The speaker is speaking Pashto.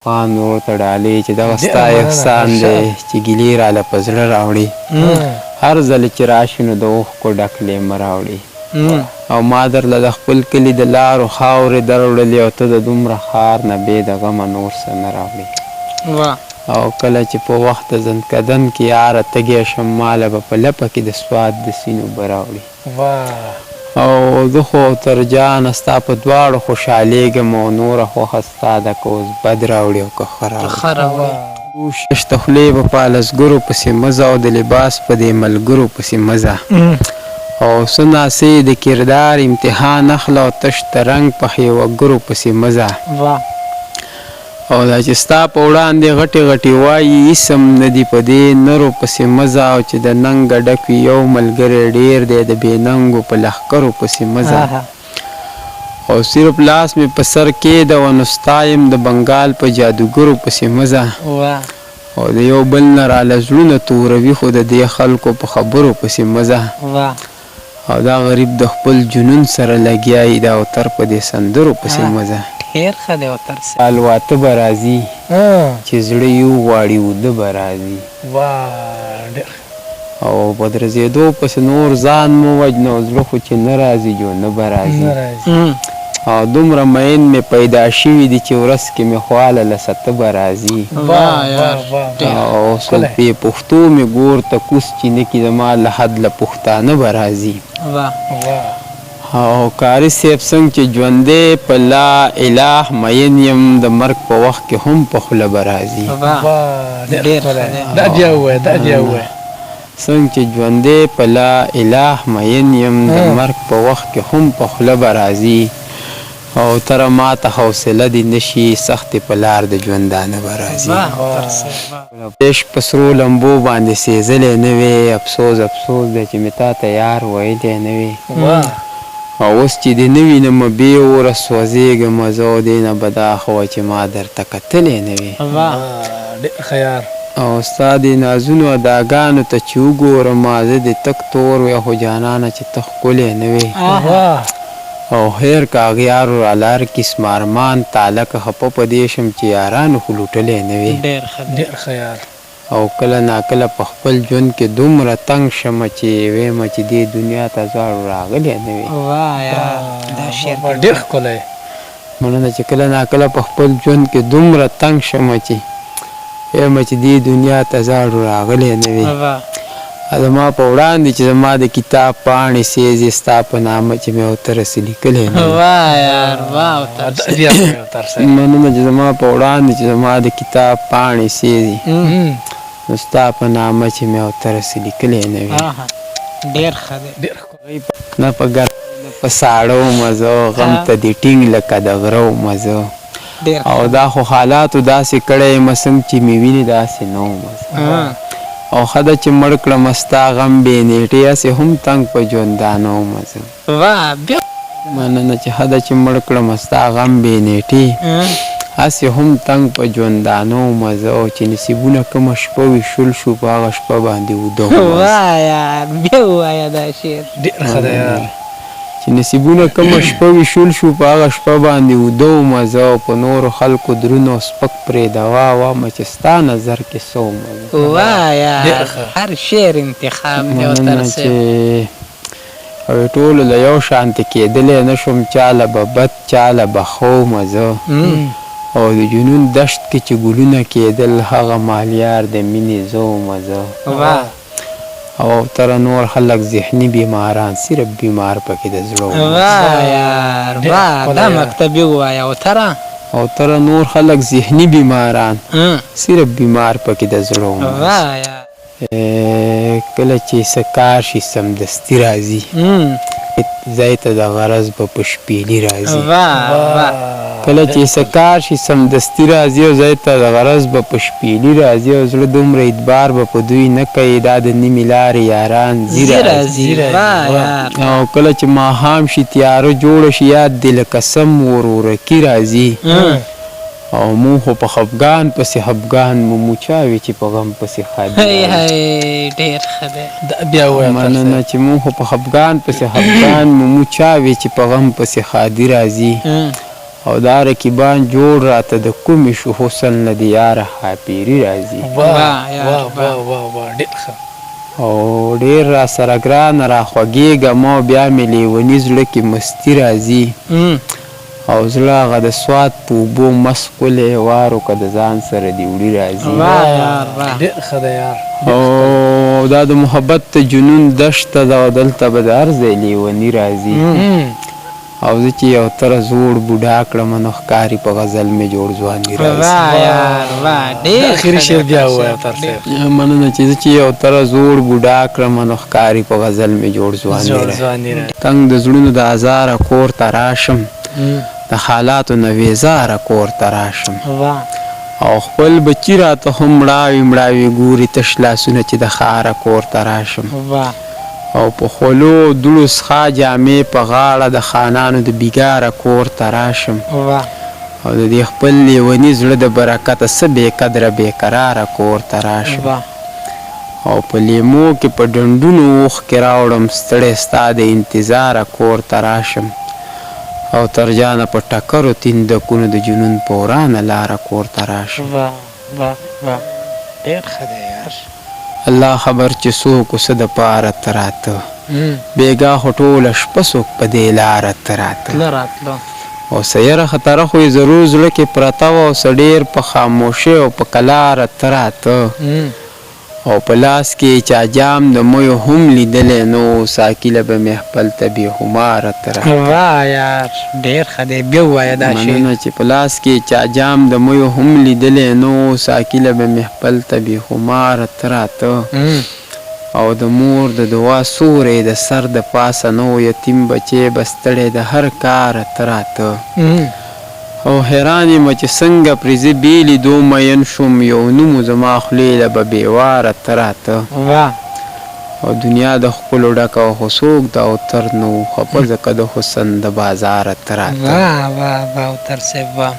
خوان ورته ډالۍ چې دغه ستا احسان دی چې ګیلې راله په زړه راوړي هر ځل چې راشي نو د اوښکو ډک لیمه راوړي او ما درله د خپل کلي د لارو خاورې دروړلې او ته د دومره ښار نه بې د غمه نور څه نه راوړي او کله چې په وخت د زندکدن کې یاره تږی شم ماله به په لپه کې د سوات د سینو به راوړي او زه خو تر جانه ستا په دواړو خوشحالېږم او نوره خوښه ستا ده که اوس بد راوړي او که ښه راوړي کوشش د خولې به په لسګرو پسې مزه او د لباس په دې ملګرو پسې مزه او څه ناسې د کردار امتحان اخله او تش د رنګ په ښېوګرو پسې مزه او دا چې ستا په وړاندې غټې غټې وایي اسم نه دي په دې نرو پسې مزه او چې د ننګه ډک وي یو ملګری ډېر دی د بې ننګو په لښکرو پسې مزه او صرف لاس مې په سر کېده نو ستا یم د بنګال په جادوګرو پسې مزه او د یو بل نه راله زړونه توروي خو د دې خلکو په خبرو پسې مزه او دا غریب د خپل جنون سره لګیا یي دا اوتر په دې سندرو پسې مزه خیر ښه دی اوتر صاحب الواته به راځي چې زړه یو غواړي اوده به راځي او په درځېدو پسې نور ځان مو وجنه او زړه خو چې نه راځي جو نه به راځي او دومره مین مې پیدا شوي دي چې ورځ کې مې خواله له سته به راځي او څوک بې پښتو مې ګور ته کوس چې نه کي زما له حد له پښتانه به راځي او کاري صاحب څنګه چې ژوندی په لا اله مین یم د مرګ په وخت کې هم په خوله به راځي څنګه چې ژوندی په لا اله مین یم د مرګ په وخت کې هم په خوله به راځي او تره ما ته حوصله دې نشي سختې په لار د ژوندانه به راځي عشق په سرو لمبو باندې سېزلی نه وې افسوس افسوس دی چې مې تا ته یار ویلی نه وې او اوس چې دې نه وینم بې اوره سوځېږم زه او دې نه به دا ښه وه چې ما درته کتلی نه وې او ستا دې نازونو اداګانو ته چې وګورم زه دې تک تور وې خو جانانه چې ته ښکلی نه وې او خیر کاغیارو رالار کسم ارمان تالک خپه په دې شم چې یارانو خو لوټلی نه وې او کله ناکله په خپل ژوند کې دومره تنګ شمه چې ویمه چې دې دنیا ته زاړو راغلی نه وې مننه چې کله ناکله په خپل ژوند کې دومره تنګ شمه چې ویمه چې دې دنیا ته زاړو راغلی نه وې زما په وړاندې چې زما د کتاب پاڼې سېزې ستا په نامه چې مې ورته رسې لیکلی نه مننه چې زما په وړاندې چې زما د کتاب پاڼې سېزې نو ستا په نامه چې مې ورته رسې لیکلی نه وي نه په ګرم نه په ساړه مزه غم ته دې ټینګ لکه د غره مزه او دا خو حالاتو داسې کړی یم څنګه چې مې وینې داسې نه مزه او ښه ده چې مړ کړم ستا غم بې نیټې هسې هم تنګ په ژوندانه مزه مننه چې ښه ده چې مړ کړم ستا غم بې نیټې هسې هم تنګ په ژوندانه مزه او چې نصیبونه کومه شپه وي شل شو په هغه شپه باندې وده چې نصیبونه کومه شپه وي شل شو په هغه شپه باندې وده مزه او په نورو خلکو درونه او سپک پرېږدوه وامه چې ستا نظر کې څه هر شعر انتخاب دی چې ټولو له یو شانتې کېدلی نه شم چاله به بد چاله به ښو مزه او د جنون دشت کې چې ګلونه کېدل هغه مالیار د مینې زه مزه او تر نور خلک ذهني بیماران صرف بیمار پکې د زړه او تر نور خلک ذهني بیماران صرف بیمار پکې د زړه کله چې څه کار شي سمدستي راځي ځای ته د غرض به په شپېلي راځي کله چې څه کار شي سمدستي راځي او ځای ته د غرض به په شپېلي راځي او زړه دومره اعتبار به په دوی نه کوي دا د نیمې لارې یاران ځي راځي او کله چې ماښام شي تیاره جوړه شي یاد دې لکه سم ورورکي راځي او مو خو په خفګان پسې خفګان مو چاوي چې په غم پسې خادي مننه چې مو خو په خفګان پسې خفګان مو چاوي چې په غم پسې خادي راځي او دا رقیبان جوړ راته د کومې شو حسن نه د یاره حاپیري راځي واه یار، واه واه. واه واه ډېر ښه. او ډېر را سره ګرانه را خوږېږم او بیا مې لیوني زړه کې مستی راځي او زړه هغه د سوات په اوبو مست کلی وارو که د ځان سره دې وړي راځي واه یار، واه. ډېر ښه دی یار. او دا د محبت ته جنون دشته ده او دلته به د هر ځای لیوني راځي او زه چې یو تره زوړ بوډا کړم نو ښکاري په غزل مې جوړ ځواني راځي واه یار، واه. ډېر اخري ښه شعر دی بیا اوتر ووایه صاحب، اوتر ډېر. صاحب. مننه چې زه چې یو تره زوړ بوډا کړم نو ښکاري په غزل مې جوړ ځواني جوړ راځي ځواني راځي. تنګ د زړونو د ازاره کور ته راشم د حالاتو نه وېزاره کور ته راشم واه. او خپل بچی راته هم مړاوي مړاوي ګوري تش لاسونه چې د ښاره کور ته راشم واه. او په خولو دوړو څخه جامې په غاړه د خانانو د بیګاره کور ته راشم واه. او د دې خپل لیوني زړه د برکته څه بې قدره بې قراره کور ته راشم واه. او په لیمو کې په ډنډونو اوښکې راوړم ستړی ستا د انتظاره کور ته راشم او تر جانه په ټکرو تیندکونو د جنون په ورانه لاره کور ته راشم واه واه واه. ډېر ښه دی یار. الله خبر چې څوک څه د پاره ته راته بېګا خو ټوله شپه څوک په دې لاره ته راته تله راتلو. او سیره خطره خو یې ضرور زړه کې پرته وه او څه ډېر په خاموشۍ او په کلاره ته راته او په لاس کې چا جام د میو هم لیدلی نو ساقي به مې خپل ته بېخماره ته راته واه یار، ډېر ښه دی. بیا ووایه دا شعر. مننه چې په لاس کې چا جام د میو هم لیدلی نو ساقي به مې خپل ته بېخماره ته راته او د مور د دعا سوری د سر د پاسه نو یتیم بچی به ستړی د هر کاره ته راته او حیران یم چې څنګه پرې زه بې لیدو مین شوم یو نوم زما خولې له به بېواره ته راته واه. او دنیا د ښکلو ډکه او خو څوک د اوتر نو خفه ځکه د حسن د بازاره ته راته واه واه واه اوتر صاحب، واه.